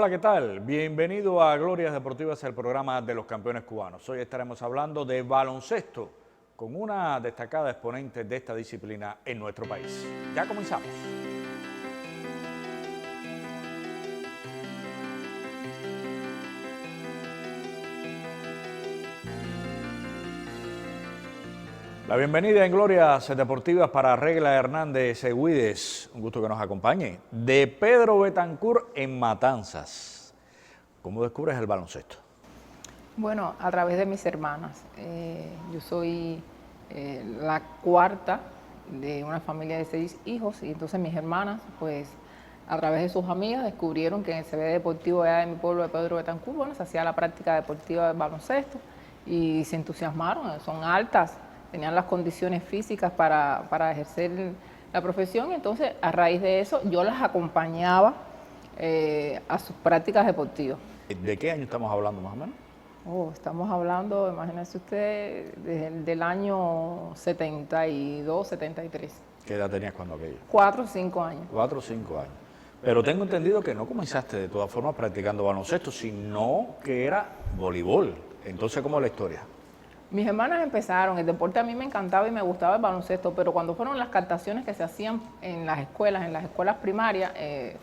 Hola, ¿qué tal? Bienvenido a Glorias Deportivas, el programa de los campeones cubanos. Hoy estaremos hablando de baloncesto con una destacada exponente de esta disciplina en nuestro país. Ya comenzamos. La bienvenida en Glorias Deportivas para Regla Hernández Egüides, un gusto que nos acompañe, de Pedro Betancur en Matanzas. ¿Cómo descubres el baloncesto? Bueno, a través de mis hermanas. Yo soy la cuarta de una familia de 6 hijos y entonces mis hermanas, pues a través de sus amigas descubrieron que en el CB Deportivo allá de mi pueblo de Pedro Betancur, bueno, se hacía la práctica deportiva del baloncesto y se entusiasmaron, son altas, tenían las condiciones físicas para ejercer la profesión y entonces a raíz de eso yo las acompañaba a sus prácticas deportivas. ¿De qué año estamos hablando más o menos? Estamos hablando, imagínense usted, del año 72, 73. ¿Qué edad tenías cuando aquello? 4 o 5 años. 4 o 5 años. Pero tengo entendido que no comenzaste de todas formas practicando baloncesto, sino que era voleibol. Entonces, ¿cómo es la historia? Mis hermanas empezaron, el deporte a mí me encantaba y me gustaba el baloncesto, pero cuando fueron las captaciones que se hacían en las escuelas primarias,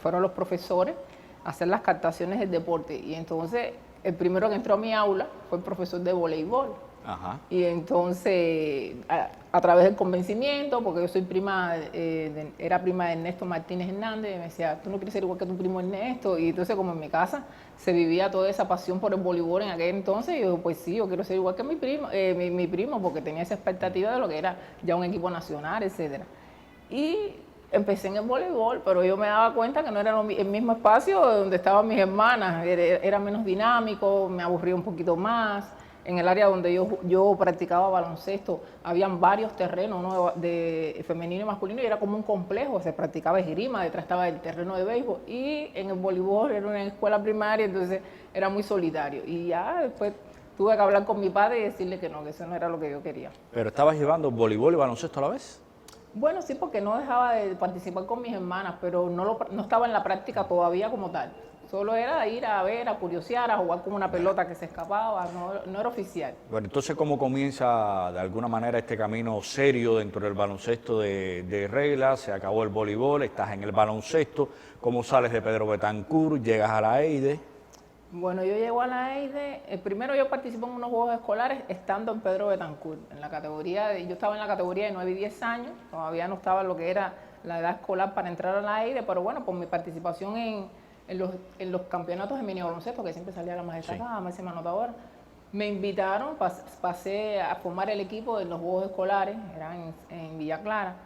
fueron los profesores a hacer las captaciones del deporte. Y entonces, el primero que entró a mi aula fue el profesor de voleibol. Ajá. Y entonces, a través del convencimiento, porque yo soy era prima de Ernesto Martínez Hernández, me decía, tú no quieres ser igual que tu primo Ernesto. Y entonces, como en mi casa se vivía toda esa pasión por el voleibol en aquel entonces, yo pues sí, yo quiero ser igual que mi primo, porque tenía esa expectativa de lo que era ya un equipo nacional, etcétera. Y empecé en el voleibol, pero yo me daba cuenta que no era el mismo espacio donde estaban mis hermanas, era menos dinámico, me aburría un poquito más. En el área donde yo practicaba baloncesto, habían varios terrenos, ¿no?, de femenino y masculino, y era como un complejo, se practicaba esgrima, detrás estaba el terreno de béisbol, y en el voleibol era una escuela primaria, entonces era muy solitario. Y ya después tuve que hablar con mi padre y decirle que no, que eso no era lo que yo quería. ¿Pero estabas llevando voleibol y baloncesto a la vez? Bueno, sí, porque no dejaba de participar con mis hermanas, pero no estaba en la práctica todavía como tal. Solo era ir a ver, a curiosear, a jugar con una pelota que se escapaba, no era oficial. Bueno, entonces, ¿cómo comienza de alguna manera este camino serio dentro del baloncesto de Regla? Se acabó el voleibol, estás en el baloncesto. ¿Cómo sales de Pedro Betancur? ¿Llegas a la EIDE? Bueno, yo llego a la EIDE, primero yo participo en unos juegos escolares estando en Pedro Betancur, en la categoría yo estaba en la categoría de 9 y 10 años, todavía no estaba en lo que era la edad escolar para entrar a la EIDE, pero bueno, por mi participación en los campeonatos de mini baloncesto, que siempre salía la más destacada, la máxima anotadora, me invitaron, pasé a formar el equipo de los juegos escolares, eran en Villa Clara,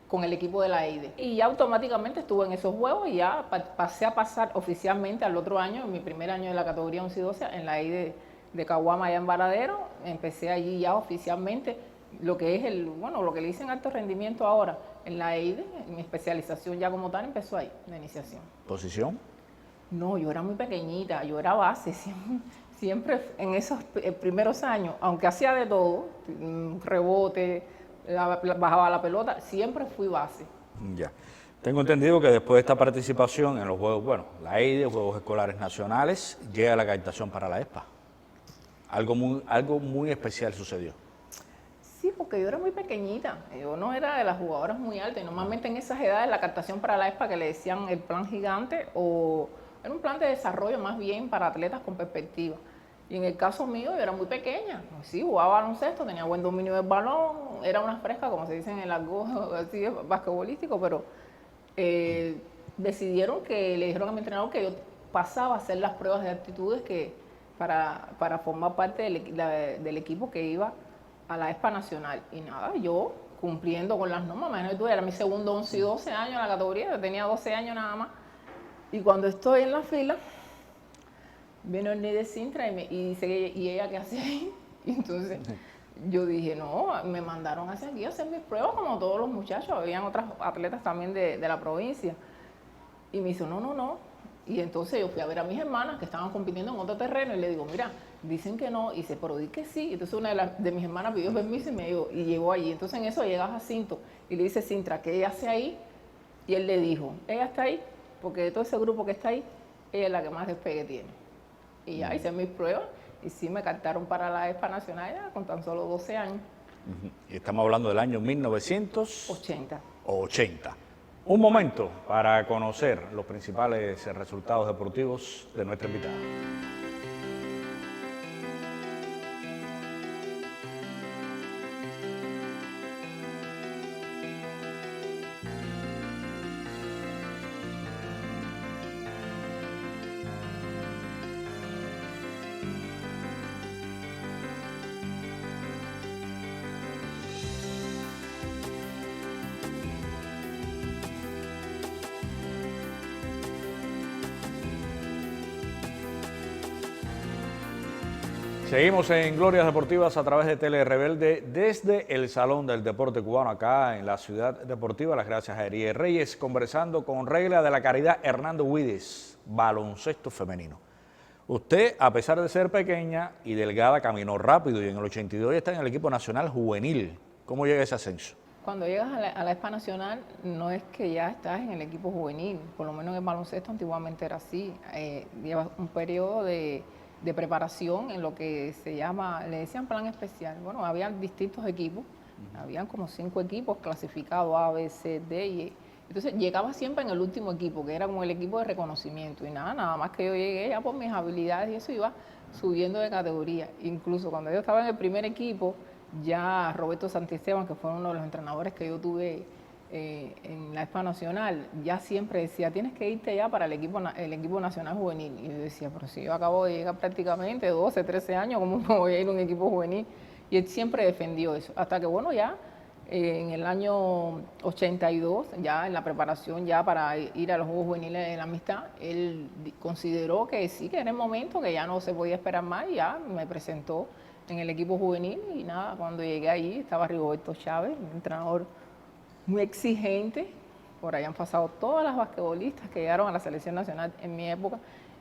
con el equipo de la EIDE. Y ya automáticamente estuve en esos juegos y ya pasé a pasar oficialmente al otro año, en mi primer año de la categoría 11 y 12, en la EIDE de Caguama, allá en Varadero. Empecé allí ya oficialmente lo que es lo que le dicen alto rendimiento ahora, en la EIDE, mi especialización ya como tal empezó ahí, la iniciación. ¿Posición? No, yo era muy pequeñita, yo era base, siempre en esos primeros años, aunque hacía de todo, rebote, bajaba la pelota, siempre fui base. Ya. Tengo entendido que después de esta participación en los juegos, la EIDE, Juegos Escolares Nacionales, llega la captación para la ESPA. Algo muy especial sucedió. Sí, porque yo era muy pequeñita, yo no era de las jugadoras muy altas, y normalmente en esas edades la captación para la ESPA, que le decían el plan gigante, o era un plan de desarrollo más bien para atletas con perspectiva. Y en el caso mío, yo era muy pequeña, sí, jugaba baloncesto, tenía buen dominio del balón, era una fresca, como se dice en el argot así basquetbolístico, pero decidieron le dijeron a mi entrenador que yo pasaba a hacer las pruebas de aptitudes para formar parte del equipo que iba a la ESPA Nacional. Y nada, yo cumpliendo con las normas, imagínate tú, era mi segundo 11 y 12 años en la categoría, yo tenía 12 años nada más. Y cuando estoy en la fila, vino el de Sintra y dice, ¿y ella qué hace ahí? Y entonces yo dije, no, me mandaron hacia aquí a hacer mis pruebas como todos los muchachos, habían otras atletas también de la provincia. Y me dice, no. Y entonces yo fui a ver a mis hermanas que estaban compitiendo en otro terreno y le digo, mira, dicen que no, y dice, pero di que sí. Entonces una de mis hermanas pidió permiso y llegó allí. Entonces en eso llega Jacinto y le dice, Sintra, ¿qué ella hace ahí? Y él le dijo, ella está ahí, porque de todo ese grupo que está ahí, ella es la que más despegue tiene. Y ya hice mis pruebas y sí me captaron para la ESPA Nacional ya con tan solo 12 años. Y estamos hablando del año 1980. 80. Un momento para conocer los principales resultados deportivos de nuestra invitada. Seguimos en Glorias Deportivas a través de Tele Rebelde desde el Salón del Deporte Cubano acá en la Ciudad Deportiva. Las gracias a Ariel Reyes, conversando con Regla de la Caridad Hernando Huides, baloncesto femenino. Usted, a pesar de ser pequeña y delgada, caminó rápido y en el 82 ya está en el equipo nacional juvenil. ¿Cómo llega ese ascenso? Cuando llegas a la ESPA Nacional, no es que ya estás en el equipo juvenil, por lo menos en el baloncesto antiguamente era así. Llevas un periodo de preparación en lo que se llama, le decían plan especial. Bueno, habían distintos equipos, habían como 5 equipos clasificados A, B, C, D y E. Entonces llegaba siempre en el último equipo, que era como el equipo de reconocimiento. Y nada más que yo llegué ya por mis habilidades y eso iba subiendo de categoría. Incluso cuando yo estaba en el primer equipo, ya Roberto Santisteban, que fue uno de los entrenadores que yo tuve en la ESPA Nacional, ya siempre decía, tienes que irte ya para el equipo nacional juvenil. Y yo decía, pero si yo acabo de llegar prácticamente 12, 13 años, ¿cómo me voy a ir a un equipo juvenil? Y él siempre defendió eso, hasta que bueno, ya en el año 82, ya en la preparación ya para ir a los Juegos Juveniles de la Amistad, él consideró que sí, que era el momento, que ya no se podía esperar más, y ya me presentó en el equipo juvenil. Y nada, cuando llegué ahí estaba Rigoberto Chávez, un entrenador muy exigente. Por ahí han pasado todas las basquetbolistas que llegaron a la selección nacional en mi época,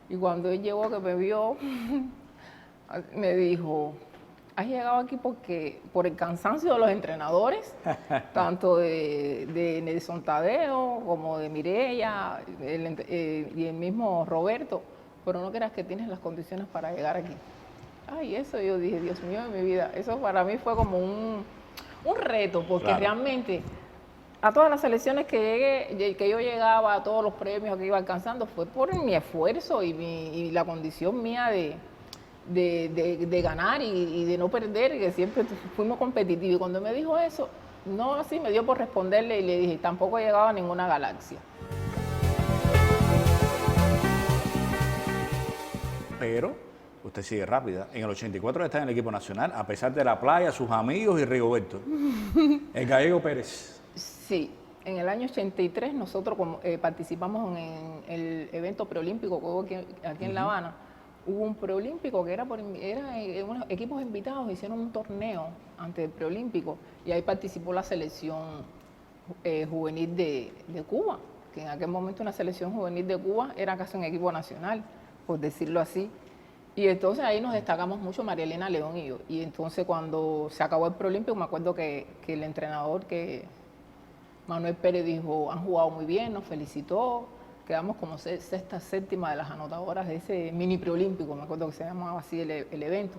y cuando él llegó, que me vio, me dijo, has llegado aquí porque por el cansancio de los entrenadores, tanto de Nelson Tadeo como de Mireya y el mismo Roberto, pero no creas que tienes las condiciones para llegar aquí. Ay, eso yo dije, Dios mío de mi vida, eso para mí fue como un reto, porque claro, realmente a todas las selecciones que yo llegaba, a todos los premios que iba alcanzando, fue por mi esfuerzo y la condición mía de ganar y de no perder, que siempre fuimos competitivos. Y cuando me dijo eso, no así me dio por responderle y le dije, tampoco he llegado a ninguna galaxia. pero usted sigue rápida. En el 84 está en el equipo nacional, a pesar de la playa, sus amigos y Rigoberto. El Gallego Pérez. Sí, en el año 83 nosotros participamos en el evento preolímpico que hubo aquí en La Habana. Hubo un preolímpico que era unos equipos invitados, hicieron un torneo antes del preolímpico y ahí participó la selección juvenil de Cuba, que en aquel momento una selección juvenil de Cuba era casi un equipo nacional, por decirlo así. Y entonces ahí nos destacamos mucho María Elena León y yo. Y entonces cuando se acabó el preolímpico, me acuerdo que el entrenador, Manuel Pérez, dijo, han jugado muy bien, nos felicitó. Quedamos como sexta, séptima de las anotadoras de ese mini preolímpico, me acuerdo que se llamaba así el evento.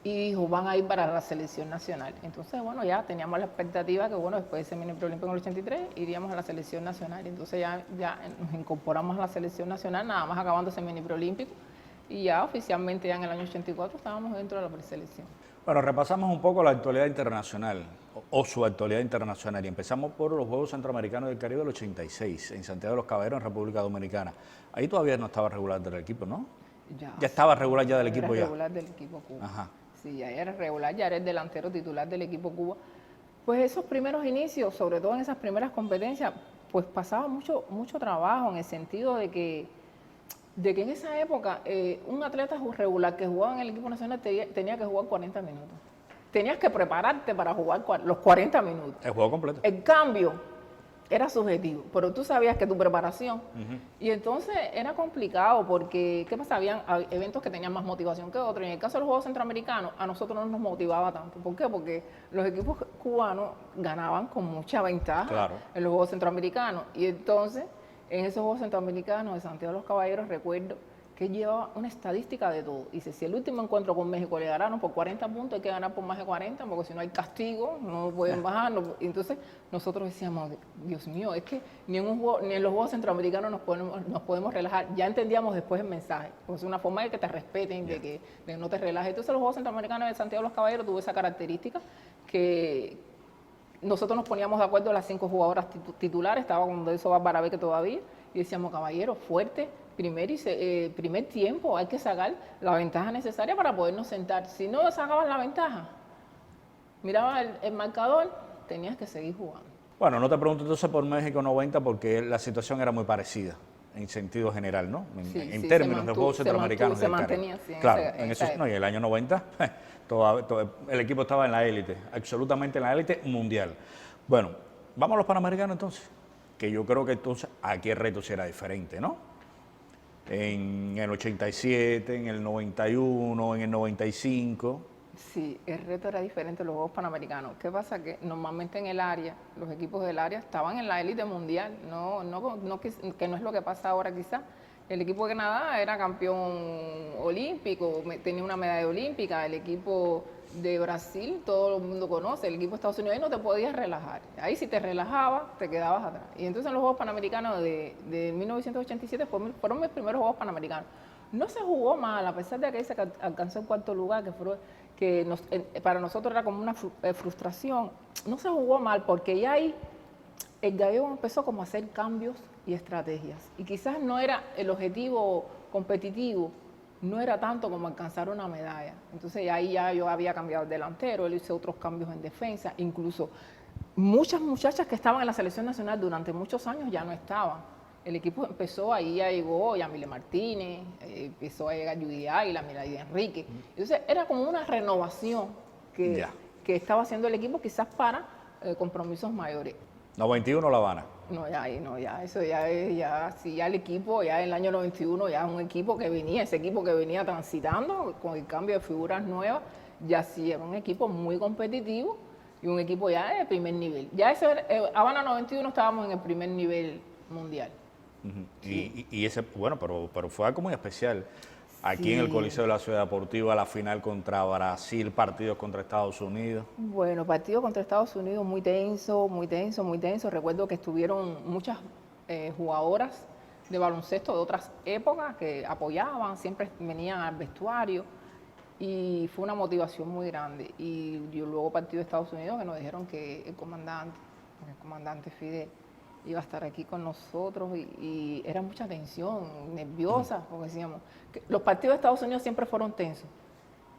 Y dijo, van a ir para la selección nacional. Entonces, bueno, ya teníamos la expectativa que, bueno, después de ese mini preolímpico en el 83, iríamos a la selección nacional. Entonces ya nos incorporamos a la selección nacional, nada más acabando ese mini preolímpico. Y ya oficialmente ya en el año 84 estábamos dentro de la preselección. Bueno, repasamos un poco la actualidad internacional, o su actualidad internacional, y empezamos por los Juegos Centroamericanos del Caribe del 86, en Santiago de los Caballeros, en República Dominicana. Ahí todavía no estaba regular del equipo, ¿no? Ya estaba regular ya del equipo ya. Regular del equipo Cuba. Ajá. Sí, ya era regular, ya era el delantero titular del equipo Cuba. Pues esos primeros inicios, sobre todo en esas primeras competencias, pues pasaba mucho trabajo en el sentido de que en esa época un atleta regular que jugaba en el equipo nacional tenía que jugar 40 minutos. Tenías que prepararte para jugar los 40 minutos. El juego completo. El cambio era subjetivo, pero tú sabías que tu preparación. Y entonces era complicado porque, ¿qué pasa? Habían eventos que tenían más motivación que otros. Y en el caso de los Juegos Centroamericanos, a nosotros no nos motivaba tanto. ¿Por qué? Porque los equipos cubanos ganaban con mucha ventaja en los Juegos Centroamericanos. Y entonces en esos Juegos Centroamericanos de Santiago de los Caballeros, recuerdo que llevaba una estadística de todo. Dice, si el último encuentro con México le ganaron por 40 puntos, hay que ganar por más de 40, porque si no hay castigo, no pueden bajar. No. Entonces, nosotros decíamos, Dios mío, es que ni en los Juegos Centroamericanos nos podemos relajar. Ya entendíamos después el mensaje. Pues es una forma de que te respeten, de que no te relajes. Entonces, los Juegos Centroamericanos de Santiago de los Caballeros tuvo esa característica que nosotros nos poníamos de acuerdo las 5 jugadoras titulares, estaba con eso Bárbara Beque todavía, y decíamos, caballero, fuerte, primer tiempo, hay que sacar la ventaja necesaria para podernos sentar. Si no sacabas la ventaja, mirabas el marcador, tenías que seguir jugando. Bueno, no te pregunto entonces por México 90 porque la situación era muy parecida en sentido general, ¿no? En términos de Juegos Centroamericanos. Se mantenía así. Claro, no, y el año 90 el equipo estaba en la élite, absolutamente en la élite mundial. Bueno, vamos a los Panamericanos entonces, que yo creo que entonces aquí el reto será diferente, ¿no? En el 87, en el 91, en el 95. Sí, el reto era diferente en los Juegos Panamericanos. ¿Qué pasa? Que normalmente en el área, los equipos del área estaban en la élite mundial, que no es lo que pasa ahora quizás. El equipo de Canadá era campeón olímpico, tenía una medalla olímpica, el equipo de Brasil, todo el mundo conoce, el equipo de Estados Unidos, ahí no te podías relajar. Ahí si te relajabas, te quedabas atrás. Y entonces en los Juegos Panamericanos de 1987 fueron mis primeros Juegos Panamericanos. No se jugó mal, a pesar de que ahí se alcanzó el 4º lugar, para nosotros era como una frustración. No se jugó mal porque ya ahí el Gallego empezó como a hacer cambios y estrategias. Y quizás no era el objetivo competitivo, no era tanto como alcanzar una medalla. Entonces ahí ya yo había cambiado el delantero, él hizo otros cambios en defensa, incluso muchas muchachas que estaban en la selección nacional durante muchos años ya no estaban. El equipo empezó, ahí ya llegó Yamile Martínez, empezó a llegar Judy Águila, Miraida Enrique. Entonces era como una renovación que estaba haciendo el equipo quizás para compromisos mayores. 91 La Habana. No, eso ya es, ya el equipo, ya en el año 91, ya un equipo que venía, ese equipo que venía transitando con el cambio de figuras nuevas, ya sí era un equipo muy competitivo y un equipo ya de primer nivel. Ya ese Habana 91 estábamos en el primer nivel mundial. Sí. Y ese, bueno, pero fue algo muy especial. Aquí en el Coliseo de la Ciudad Deportiva, la final contra Brasil, partidos contra Estados Unidos. Bueno, partidos contra Estados Unidos muy tenso, muy tenso, muy tenso. Recuerdo que estuvieron muchas jugadoras de baloncesto de otras épocas que apoyaban, siempre venían al vestuario y fue una motivación muy grande. Y luego partido de Estados Unidos que nos dijeron que el comandante Fidel iba a estar aquí con nosotros y era mucha tensión, nerviosa, porque decíamos, que los partidos de Estados Unidos siempre fueron tensos,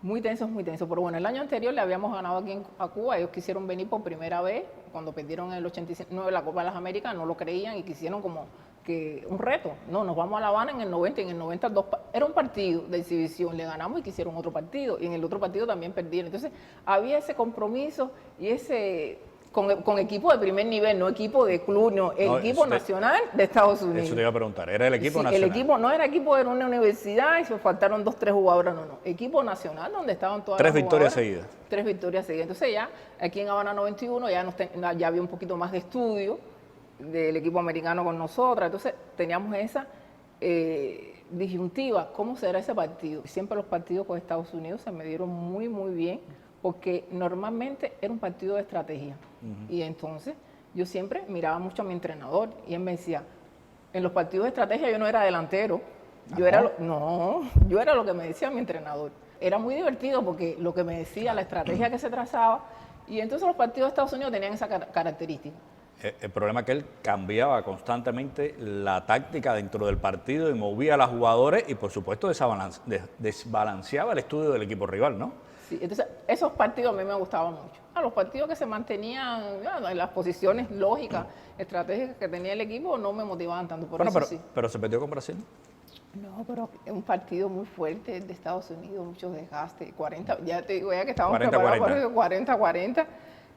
muy tensos, pero bueno, el año anterior le habíamos ganado aquí a Cuba, ellos quisieron venir por primera vez, cuando perdieron en el 89 la Copa de las Américas, no lo creían y quisieron como que un reto, no, nos vamos a La Habana en el 90, en el 92, era un partido de exhibición, le ganamos y quisieron otro partido, y en el otro partido también perdieron, entonces había ese compromiso y ese... Con equipo de primer nivel, no equipo de club, no, equipo nacional de Estados Unidos. Eso te iba a preguntar, ¿era el equipo nacional? El equipo no era equipo de una universidad y se faltaron 2, 3 jugadoras, no. Equipo nacional donde estaban todas las jugadoras. 3 victorias seguidas. Entonces ya, aquí en Habana 91 ya había un poquito más de estudio del equipo americano con nosotras, entonces teníamos esa disyuntiva, ¿cómo será ese partido? Siempre los partidos con Estados Unidos se me dieron muy, muy bien, porque normalmente era un partido de estrategia. Y entonces yo siempre miraba mucho a mi entrenador y él me decía, en los partidos de estrategia yo no era delantero, yo era lo que me decía mi entrenador. Era muy divertido porque lo que me decía, la estrategia que se trazaba, y entonces los partidos de Estados Unidos tenían esa característica. El problema es que él cambiaba constantemente la táctica dentro del partido y movía a los jugadores y por supuesto desbalanceaba el estudio del equipo rival, ¿no? Sí, entonces esos partidos a mí me gustaban mucho. Los partidos que se mantenían en las posiciones lógicas, estratégicas que tenía el equipo no me motivaban tanto. Pero se perdió con Brasil. No, pero es un partido muy fuerte de Estados Unidos, muchos desgastes, 40, ya te digo, ya que estábamos preparados por 40-40,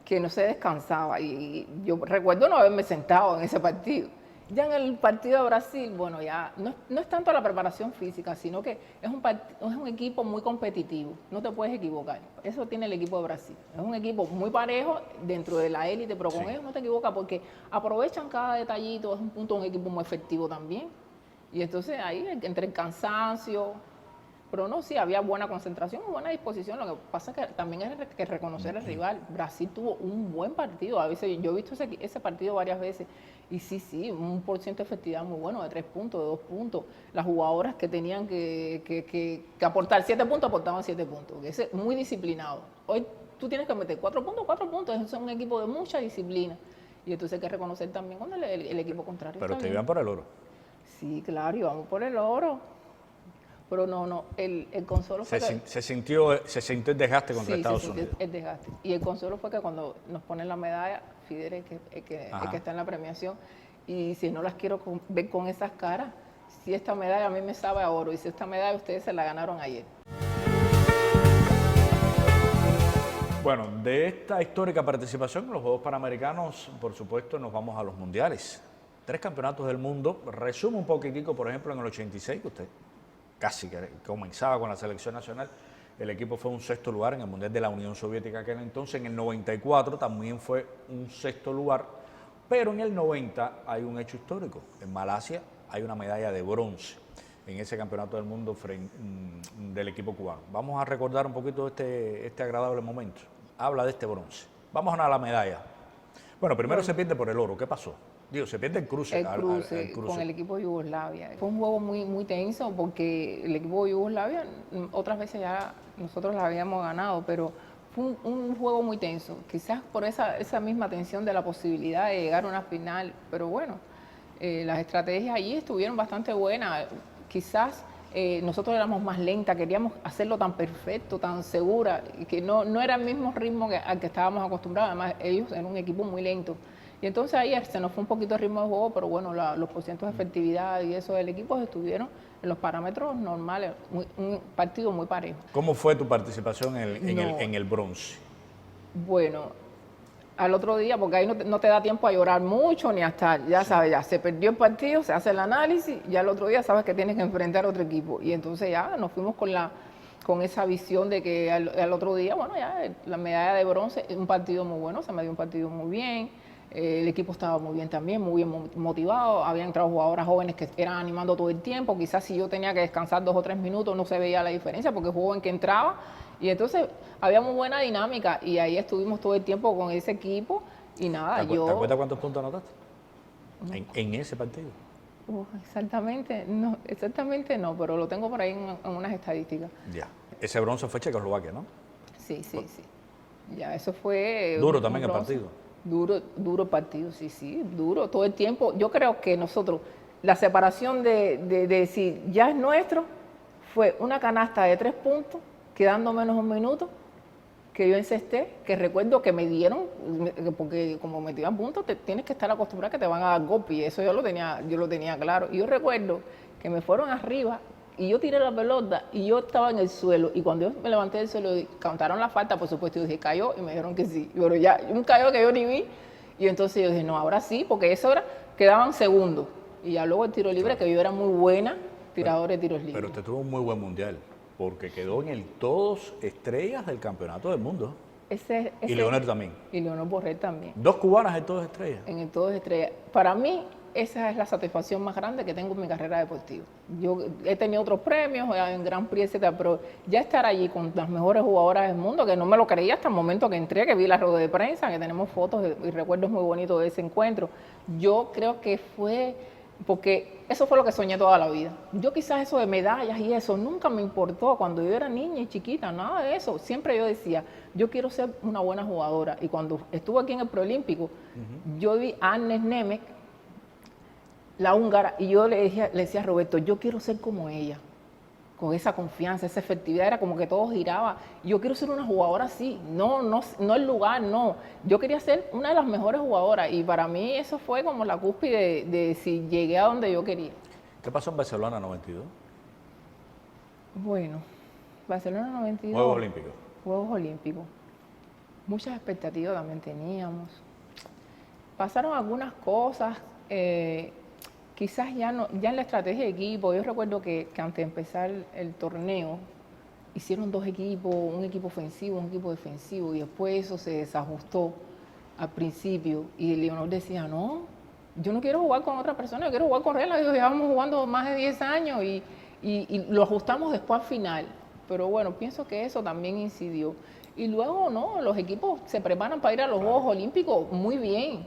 que no se descansaba. Y yo recuerdo no haberme sentado en ese partido. Ya en el partido de Brasil, bueno, ya no es tanto la preparación física, sino que es un equipo muy competitivo, no te puedes equivocar. Eso tiene el equipo de Brasil. Es un equipo muy parejo dentro de la élite, pero con ellos no te equivocas porque aprovechan cada detallito, es un equipo muy efectivo también. Y entonces ahí, entre el cansancio, pero no, sí, había buena concentración y buena disposición. Lo que pasa es que también hay que reconocer al rival. Brasil tuvo un buen partido. A veces yo he visto ese partido varias veces. Y sí, un % de efectividad muy bueno, de 3 puntos, de 2 puntos. Las jugadoras que tenían que aportar 7 puntos, aportaban 7 puntos. Es muy disciplinado. Hoy tú tienes que meter 4 puntos, 4 puntos. Es un equipo de mucha disciplina. Y entonces hay que reconocer también cuando el equipo contrario Pero está te bien. iban por el oro. Sí, claro, y vamos por el oro. Pero no, el consuelo fue que... Se sintió el desgaste contra Sí, Estados se sintió Unidos. el desgaste. Y el consuelo fue que cuando nos ponen la medalla, Fidel es el que está en la premiación, y si no las quiero ver con esas caras, si esta medalla a mí me sabe a oro, y si esta medalla ustedes se la ganaron ayer. Bueno, de esta histórica participación en los Juegos Panamericanos, por supuesto, nos vamos a los mundiales. 3 campeonatos del mundo. Resume un poquitico, por ejemplo, en el 86, que usted casi que comenzaba con la selección nacional. El equipo fue un 6º lugar en el Mundial de la Unión Soviética aquel entonces. En el 94 también fue un 6º lugar. Pero en el 90 hay un hecho histórico. En Malasia hay una medalla de bronce en ese campeonato del mundo del equipo cubano. Vamos a recordar un poquito este agradable momento. Habla de este bronce. Vamos a la medalla. Bueno, primero se pierde por el oro. ¿Qué pasó? Digo, se pierde el cruce. El cruce con el equipo de Yugoslavia. Fue un juego muy tenso porque el equipo de Yugoslavia, otras veces ya nosotros la habíamos ganado, pero fue un juego muy tenso. Quizás por esa misma tensión de la posibilidad de llegar a una final, pero bueno, las estrategias allí estuvieron bastante buenas. Quizás nosotros éramos más lentas, queríamos hacerlo tan perfecto, tan segura, que no era el mismo ritmo al que estábamos acostumbrados. Además, ellos eran un equipo muy lento. Y entonces ahí se nos fue un poquito el ritmo de juego, pero bueno, los porcientos de efectividad y eso del equipo estuvieron en los parámetros normales, un partido muy parejo. ¿Cómo fue tu participación en el bronce? Bueno, al otro día, porque ahí no te da tiempo a llorar mucho ni a estar, ya sabes, ya se perdió el partido, se hace el análisis, ya el otro día sabes que tienes que enfrentar a otro equipo. Y entonces ya nos fuimos con esa visión de que al otro día, bueno, ya la medalla de bronce, un partido muy bueno, se me dio un partido muy bien. El equipo estaba muy bien también, muy bien motivado. Habían entrado jugadoras jóvenes que eran animando todo el tiempo. Quizás si yo tenía que descansar 2 o 3 minutos no se veía la diferencia porque el joven que entraba. Y entonces había muy buena dinámica y ahí estuvimos todo el tiempo con ese equipo. Y nada, ¿Te acuerdas cuántos puntos anotaste en ese partido? Exactamente no, pero lo tengo por ahí en unas estadísticas. Ya. Ese bronce fue Checoslovaquia, ¿no? Sí. Ya, eso fue... Duro también el partido. Duro partido, sí, duro todo el tiempo. Yo creo que nosotros, la separación de si ya es nuestro, fue una canasta de 3 puntos, quedando menos un minuto, que yo encesté, que recuerdo que me dieron, porque como me tiran puntos, tienes que estar acostumbrado a que te van a dar golpe, y eso yo lo tenía claro. Y yo recuerdo que me fueron arriba, y yo tiré la pelota y yo estaba en el suelo. Y cuando yo me levanté del suelo, contaron la falta, por supuesto, yo dije, cayó, y me dijeron que sí. Pero ya, un cayó que yo ni vi. Y entonces yo dije, no, ahora sí, porque esa hora quedaban segundos. Y ya luego el tiro libre, que yo era muy buena tiradora de tiros libres. Pero usted tuvo un muy buen mundial, porque quedó en el todos estrellas del campeonato del mundo. Y Leonel también. Y Leonel Borrell también. 2 cubanas en todos estrellas. En el todos estrellas. Para mí, esa es la satisfacción más grande que tengo en mi carrera deportiva. Yo he tenido otros premios en Grand Prix, etcétera, pero ya estar allí con las mejores jugadoras del mundo, que no me lo creía hasta el momento que entré, que vi la rueda de prensa, que tenemos fotos y recuerdos muy bonitos de ese encuentro. Yo creo que fue, porque eso fue lo que soñé toda la vida. Yo quizás eso de medallas y eso nunca me importó cuando yo era niña y chiquita, nada de eso. Siempre yo decía, yo quiero ser una buena jugadora. Y cuando estuve aquí en el Preolímpico, yo vi a Agnes Nemec, la húngara, y yo le decía a Roberto, yo quiero ser como ella, con esa confianza, esa efectividad, era como que todo giraba. Yo quiero ser una jugadora así, no el lugar, no. Yo quería ser una de las mejores jugadoras, y para mí eso fue como la cúspide de si llegué a donde yo quería. ¿Qué pasó en Barcelona 92? Bueno, Barcelona 92. Juegos Olímpicos. Juegos Olímpicos. Muchas expectativas también teníamos. Pasaron algunas cosas. quizás ya no, ya en la estrategia de equipo, yo recuerdo que antes de empezar el torneo, hicieron dos equipos, un equipo ofensivo, un equipo defensivo, y después eso se desajustó al principio, y Leonor decía, no, yo no quiero jugar con otra persona, yo quiero jugar con Rela, yo llevamos jugando más de 10 años, y lo ajustamos después al final, pero bueno, pienso que eso también incidió. Y luego, no, los equipos se preparan para ir a los Juegos Olímpicos muy bien,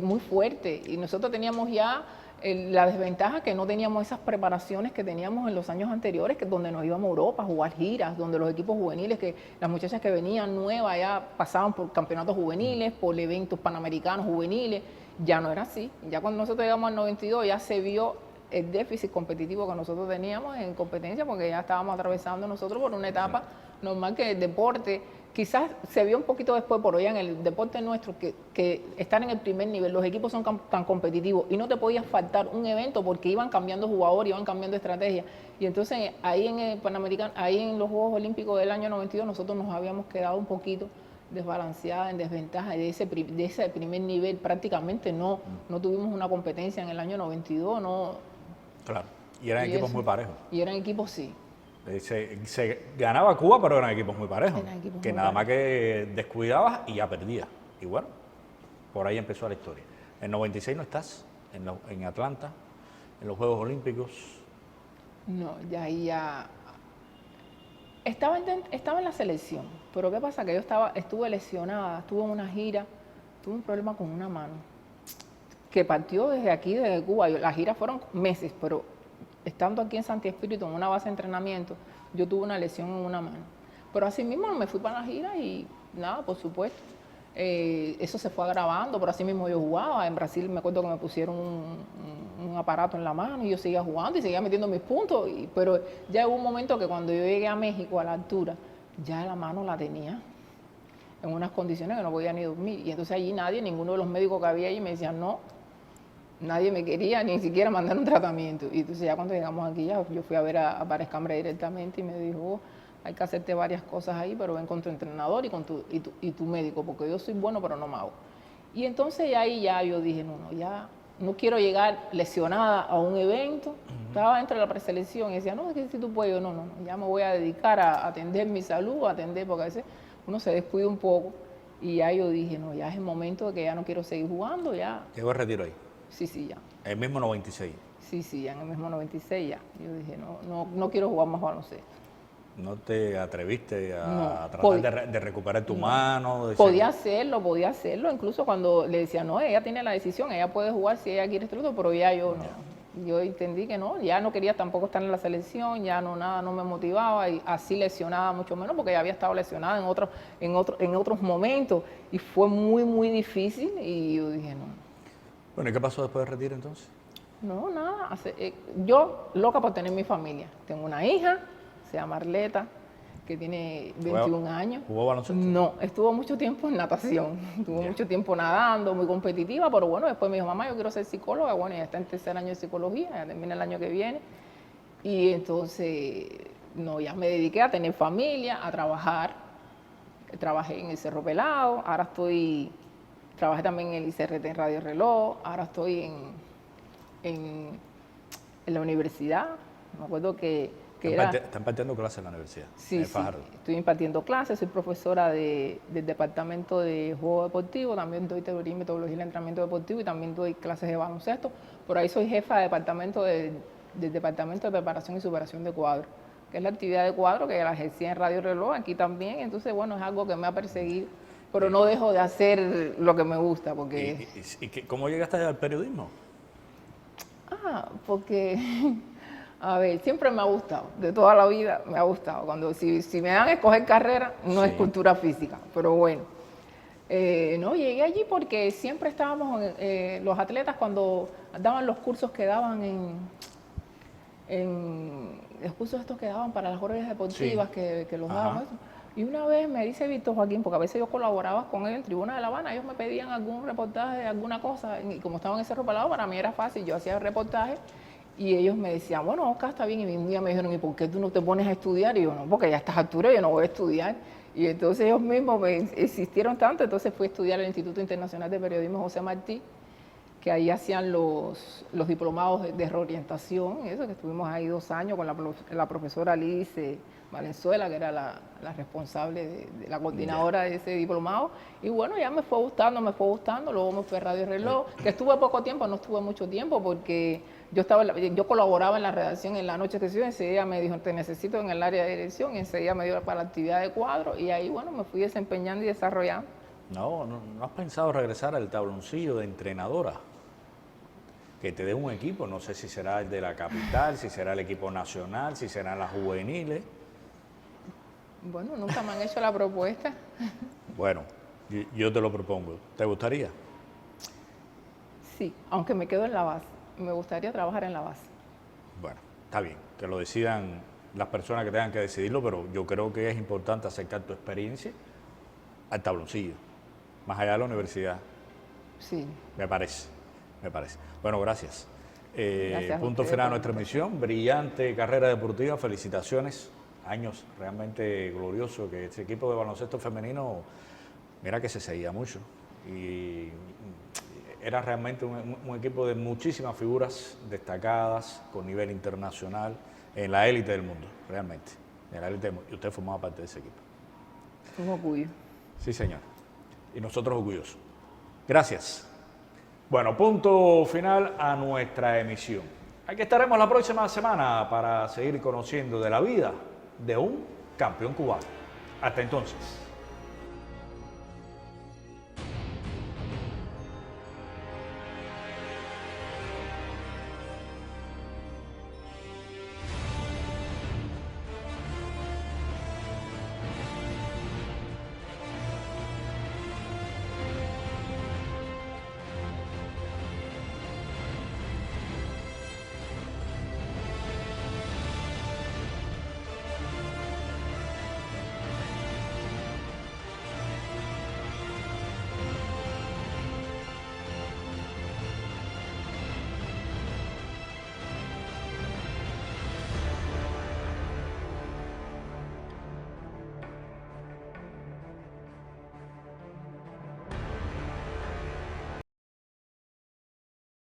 muy fuerte, y nosotros teníamos ya la desventaja que no teníamos esas preparaciones que teníamos en los años anteriores, que donde nos íbamos a Europa a jugar giras, donde los equipos juveniles, que las muchachas que venían nuevas ya pasaban por campeonatos juveniles, por eventos panamericanos juveniles, ya no era así. Ya cuando nosotros llegamos al 92 ya se vio el déficit competitivo que nosotros teníamos en competencia, porque ya estábamos atravesando nosotros por una etapa normal que el deporte, quizás se vio un poquito después, por hoy en el deporte nuestro, que estar en el primer nivel, los equipos son tan competitivos y no te podía faltar un evento porque iban cambiando jugadores, iban cambiando estrategias. Y entonces ahí en el Panamericano, ahí en los Juegos Olímpicos del año 92 nosotros nos habíamos quedado un poquito desbalanceada, en desventaja de ese primer nivel. Prácticamente no tuvimos una competencia en el año 92, no. Claro, y eran equipos muy parejos. Y eran equipos, sí. Se ganaba Cuba, pero eran equipos muy parejos. Equipos que muy nada parejos. más que descuidabas y ya perdías. Y bueno, por ahí empezó la historia. En 96 no estás, en Atlanta, en los Juegos Olímpicos. No, ya. Estaba en la selección, pero ¿qué pasa? Que yo estuve lesionada, estuve en una gira, tuve un problema con una mano, que partió desde aquí, desde Cuba. Las giras fueron meses, pero estando aquí en Santi Espíritu, en una base de entrenamiento, yo tuve una lesión en una mano. Pero así mismo me fui para la gira y nada, por supuesto. Eso se fue agravando, pero así mismo yo jugaba. En Brasil me acuerdo que me pusieron un aparato en la mano y yo seguía jugando y seguía metiendo mis puntos. Pero ya hubo un momento que cuando yo llegué a México a la altura, ya la mano la tenía en unas condiciones que no podía ni dormir. Y entonces allí ninguno de los médicos que había allí me decían no. Nadie me quería ni siquiera mandar un tratamiento. Y entonces ya cuando llegamos aquí, yo fui a ver a Párez Cambra directamente y me dijo, hay que hacerte varias cosas ahí, pero ven con tu entrenador y tu médico, porque yo soy bueno, pero no me hago. Y entonces ahí ya yo dije, ya no quiero llegar lesionada a un evento. Estaba dentro de la preselección y decía, no, es que si tú puedes, yo no, ya me voy a dedicar a atender mi salud, porque a veces uno se descuida un poco. Y ya yo dije, ya es el momento de que ya no quiero seguir jugando, ya. Llegó el retiro ahí. Sí, ya. El mismo 96. Sí, ya en el mismo 96 ya. Yo dije, no quiero jugar más baloncesto. ¿No te atreviste a No, tratar de recuperar tu mano? Podía hacerlo, incluso cuando le decía, no, ella tiene la decisión, ella puede jugar si ella quiere esto, pero ya yo no. Yo entendí que no, ya no quería tampoco estar en la selección, ya nada me motivaba, y así lesionada mucho menos, porque ya había estado lesionada en otros momentos, y fue muy, muy difícil, y yo dije, no. Bueno, ¿y qué pasó después del retiro entonces? No, nada. Yo loca por tener mi familia. Tengo una hija, se llama Arleta, que tiene 21 años. ¿Jugó baloncesto? No, estuvo mucho tiempo en natación. Estuvo mucho tiempo nadando, muy competitiva, pero bueno, después me dijo, mamá, yo quiero ser psicóloga. Bueno, ya está en tercer año de psicología, ya termina el año que viene. Y entonces, ya me dediqué a tener familia, a trabajar. Trabajé en el Cerro Pelado, ahora trabajé también en el ICRT en Radio Reloj, ahora estoy en la universidad. Me acuerdo que Está impartiendo clases en la universidad. Sí, estoy impartiendo clases, soy profesora del departamento de juego deportivo, también doy teoría y metodología del entrenamiento deportivo y también doy clases de baloncesto. Por ahí soy jefa de departamento del departamento de preparación y superación de cuadro, que es la actividad de cuadro que la ejercía en Radio Reloj, aquí también. Entonces, bueno, es algo que me ha perseguido, pero no dejo de hacer lo que me gusta. Porque ¿Cómo llegaste al periodismo? Porque a ver, siempre me ha gustado, de toda la vida me ha gustado. Si me dan a escoger carrera, no es cultura física, pero bueno. Llegué allí porque siempre estábamos, los atletas cuando daban los cursos que daban los cursos estos que daban para las órdenes deportivas, que los daban. Y una vez me dice Víctor Joaquín, porque a veces yo colaboraba con él en Tribuna de La Habana, ellos me pedían algún reportaje, alguna cosa, y como estaba en ese Cerro Pelado, para mí era fácil, yo hacía el reportaje. Y ellos me decían, bueno, Oscar, está bien. Y un día me dijeron, ¿y por qué tú no te pones a estudiar? Y yo, no, porque ya a estas alturas yo no voy a estudiar. Y entonces ellos mismos me insistieron tanto, entonces fui a estudiar al Instituto Internacional de Periodismo José Martí. que ahí hacían los diplomados de reorientación, eso que estuvimos ahí 2 años con la profesora Liz Valenzuela, que era la responsable de la coordinadora de ese diplomado. Y bueno, ya me fue gustando, luego me fui a Radio Reloj, que estuve poco tiempo, no estuve mucho tiempo, porque yo colaboraba en la redacción en la noche que sí, enseguida me dijo, te necesito en el área de dirección, y enseguida me dio para la actividad de cuadro, y ahí bueno, me fui desempeñando y desarrollando. No has pensado regresar al tabloncillo de entrenadora, que te dé un equipo, no sé si será el de la capital, si será el equipo nacional, si serán las juveniles. Bueno, nunca me han hecho la propuesta. Bueno, yo te lo propongo. ¿Te gustaría? Sí, aunque me quedo en la base. Me gustaría trabajar en la base. Bueno, está bien, que lo decidan las personas que tengan que decidirlo, pero yo creo que es importante acercar tu experiencia al tabloncillo, más allá de la universidad. Sí. Me parece. Bueno, gracias. Gracias Punto final a nuestra emisión. Brillante carrera deportiva, felicitaciones. Años realmente gloriosos que este equipo de baloncesto femenino, mira que se seguía mucho. Y era realmente un equipo de muchísimas figuras destacadas con nivel internacional en la élite del mundo, realmente. En la élite del mundo. Y usted formaba parte de ese equipo. Un orgullo. Sí, señor. Y nosotros orgullosos. Gracias. Bueno, punto final a nuestra emisión. Aquí estaremos la próxima semana para seguir conociendo de la vida de un campeón cubano. Hasta entonces.